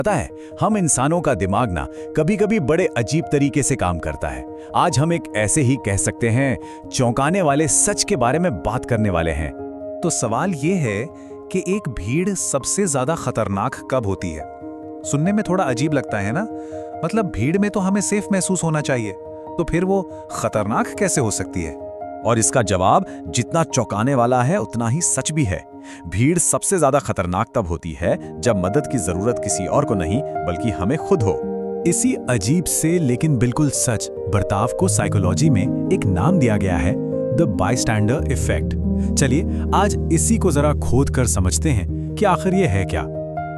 पता है, हम इंसानों का दिमाग ना कभी कभी बड़े अजीब तरीके से काम करता है। आज हम एक ऐसे ही कह सकते हैं चौंकाने वाले सच के बारे में बात करने वाले हैं। तो सवाल ये है कि एक भीड़ सबसे ज्यादा खतरनाक कब होती है? सुनने में थोड़ा अजीब लगता है ना? मतलब भीड़ में तो हमें सेफ महसूस होना चाहिए, तो फिर वो खतरनाक कैसे हो सकती है? और इसका जवाब जितना चौंकाने वाला है उतना ही सच भी है। भीड़ सबसे ज्यादा खतरनाक तब होती है जब मदद की जरूरत किसी और को नहीं बल्कि हमें खुद हो। इसी अजीब से लेकिन बिल्कुल सच बर्ताव को साइकोलॉजी में एक नाम दिया गया है, द बायस्टैंडर इफेक्ट। चलिए आज इसी को जरा खोद कर समझते हैं कि आखिर ये है क्या।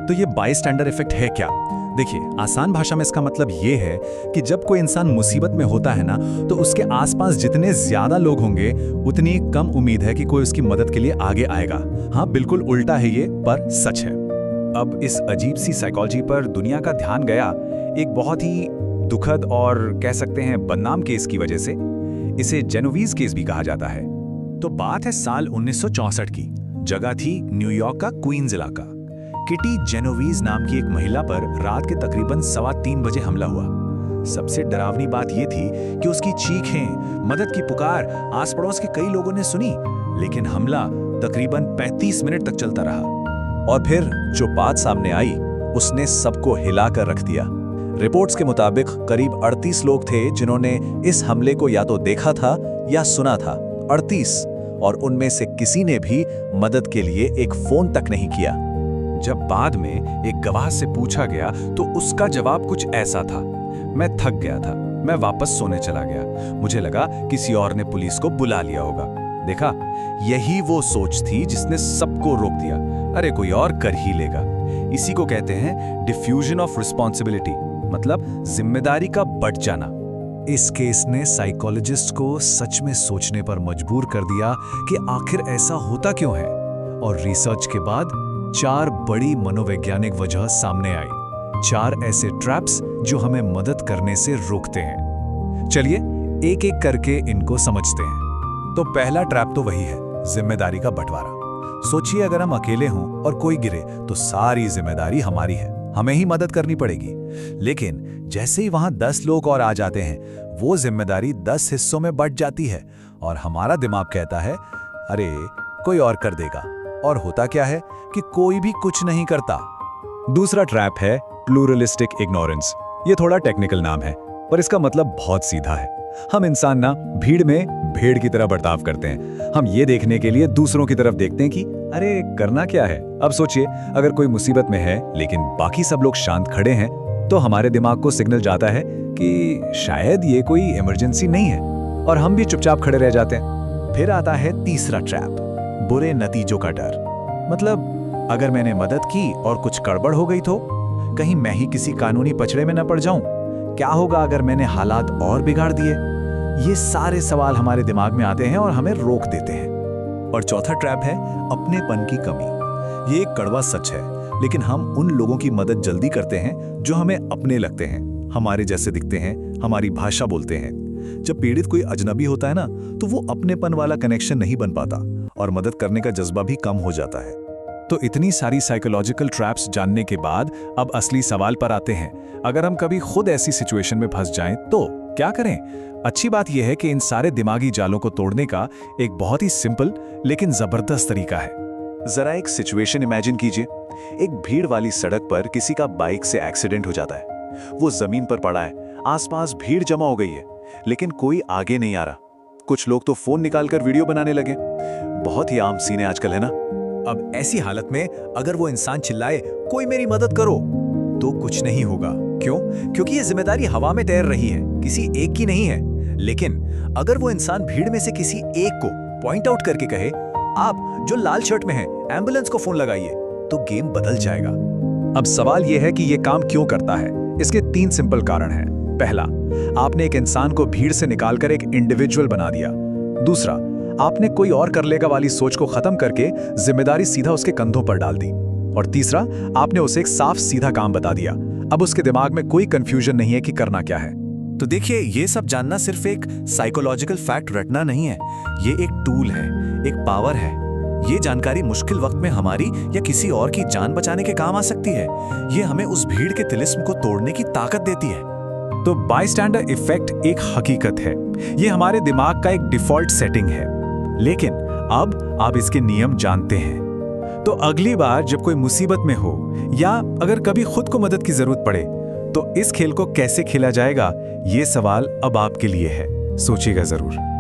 तो ये बायस्टैंडर इफेक्ट है क्या? देखिए, आसान भाषा में इसका मतलब ये है कि जब कोई इंसान मुसीबत में होता है ना, तो उसके आसपास जितने ज्यादा लोग होंगे उतनी कम उम्मीद है कि कोई उसकी मदद के लिए आगे आएगा। हाँ, बिल्कुल उल्टा है ये, पर सच है। अब इस अजीब सी साइकोलॉजी पर दुनिया का ध्यान गया एक बहुत ही दुखद और कह सकते हैं बदनाम केस की वजह से। इसे जेनोवीज केस भी कहा जाता है। तो बात है साल 1964 की। जगह थी न्यूयॉर्क का क्वींस इलाका। किटी जेनोवीज नाम की एक महिला पर रात के तकरीबन 3:15 बजे हमला हुआ। सबसे डरावनी बात यह थी कि उसकी चीखें, मदद की पुकार आस पड़ोस के कई लोगों ने सुनी, लेकिन हमला तकरीबन 35 मिनट तक चलता रहा। और फिर जो बात सामने आई उसने सबको हिलाकर रख दिया। रिपोर्ट्स के मुताबिक करीब 38 लोग थे जिन्होंने इस हमले को या तो देखा था या सुना था। 38, और उनमें से किसी ने भी मदद के लिए एक फोन तक नहीं किया। जब बाद में एक गवाह से पूछा गया तो उसका जवाब कुछ ऐसा था, मैं थक गया था, मैं वापस सोने चला गया, मुझे लगा किसी और ने पुलिस को बुला लिया होगा। देखा, यही वो सोच थी जिसने सबको रोक दिया। अरे कोई और कर ही लेगा। इसी को कहते हैं डिफ्यूजन ऑफ रिस्पॉन्सिबिलिटी, मतलब जिम्मेदारी का बंट जाना। इस केस ने साइकोलॉजिस्ट को सच में सोचने पर मजबूर कर दिया कि आखिर ऐसा होता क्यों है। और रिसर्च के बाद 4 बड़ी मनोवैज्ञानिक वजह सामने आई। 4 ऐसे ट्रैप्स जो हमें मदद करने से रोकते हैं। चलिए एक एक करके इनको समझते हैं। तो पहला ट्रैप तो वही है, जिम्मेदारी का बंटवारा। सोचिए, अगर हम अकेले हों और कोई गिरे तो सारी जिम्मेदारी हमारी है, हमें ही मदद करनी पड़ेगी। लेकिन जैसे ही वहां 10 लोग और आ जाते हैं, वो जिम्मेदारी 10 हिस्सों में बंट जाती है और हमारा दिमाग कहता है अरे कोई और कर देगा। और होता क्या है कि कोई भी कुछ नहीं करता। दूसरा ट्रैप है प्लूरलिस्टिक इग्नोरेंस। ये थोड़ा टेक्निकल नाम है, पर इसका मतलब बहुत सीधा है। हम इंसान ना भीड़ में भेड़ की तरह बर्ताव करते हैं। हम ये देखने के लिए दूसरों की तरफ देखते हैं कि अरे करना क्या है। अब सोचिए, अगर कोई मुसीबत में है लेकिन बाकी सब लोग शांत खड़े हैं, तो हमारे दिमाग को सिग्नल जाता है कि शायद ये कोई इमरजेंसी नहीं है, और हम भी चुपचाप खड़े रह जाते हैं। फिर आता है तीसरा ट्रैप, बुरे नतीजों का डर। मतलब अगर मैंने मदद की और कुछ गड़बड़ हो गई तो कहीं मैं ही किसी कानूनी पचड़े में न पड़ जाऊं? क्या होगा अगर मैंने हालात और बिगाड़ दिए? ये सारे सवाल हमारे दिमाग में आते हैं और हमें रोक देते हैं। और चौथा ट्रैप है अपनेपन की कमी। ये एक कड़वा सच है, लेकिन हम उन लोगों की मदद जल्दी करते हैं जो हमें अपने लगते हैं, हमारे जैसे दिखते हैं, हमारी भाषा बोलते हैं। जब पीड़ित कोई अजनबी होता है ना, तो वो अपनेपन वाला कनेक्शन नहीं बन पाता और मदद करने का जज्बा भी कम हो जाता है। तो इतनी सारी साइकोलॉजिकल ट्रैप्स जानने के बाद अब असली सवाल पर आते हैं। अगर हम कभी खुद ऐसी सिचुएशन में फंस जाएं तो क्या करें? अच्छी बात यह है कि इन सारे दिमागी जालों को तोड़ने का एक बहुत ही सिंपल लेकिन जबरदस्त तरीका है। जरा एक सिचुएशन इमेजिन कीजिए। एक भीड़ वाली सड़क पर किसी का बाइक से एक्सीडेंट हो जाता है। वो जमीन पर पड़ा है, आसपास भीड़ जमा हो गई है, लेकिन कोई आगे नहीं आ रहा। कुछ लोग तो फोन निकालकर वीडियो बनाने लगे। बहुत ही आम सीन है आजकल, है ना? अब ऐसी हालत में अगर वो इंसान चिल्लाए कोई मेरी मदद करो, तो कुछ नहीं होगा। क्यों? क्योंकि ये जिम्मेदारी हवा में तैर रही है, किसी एक की नहीं है। लेकिन अगर वो इंसान भीड़ में से किसी एक को पॉइंट आउट करके कहे आप जो लाल शर्ट में हैं, एम्बुलेंस को फोन लगाइए, तो गेम बदल जाएगा। अब सवाल यह है कि यह काम क्यों करता है? इसके 3 सिंपल कारण हैं। पहला, आपने एक इंसान को भीड़ से निकालकर एक इंडिविजुअल बना दिया। दूसरा, आपने कोई और कर लेगा वाली सोच को खत्म करके जिम्मेदारी सीधा उसके कंधों पर डाल दी। और तीसरा, आपने उसे एक साफ सीधा काम बता दिया। अब उसके दिमाग में कोई कंफ्यूजन नहीं है कि करना क्या है। तो देखिए, ये सब जानना सिर्फ एक साइकोलॉजिकल फैक्ट रटना नहीं है, ये एक टूल है, एक पावर है। ये जानकारी मुश्किल वक्त में हमारी या किसी और की जान बचाने के काम आ सकती है। ये हमें उस भीड़ के तिलिस्म को तोड़ने की ताकत देती है। तो बायस्टैंडर इफेक्ट एक हकीकत है। ये हमारे दिमाग का एक डिफॉल्ट सेटिंग है, लेकिन अब आप इसके नियम जानते हैं। तो अगली बार जब कोई मुसीबत में हो या अगर कभी खुद को मदद की जरूरत पड़े, तो इस खेल को कैसे खेला जाएगा, ये सवाल अब आपके लिए है। सोचिएगा जरूर।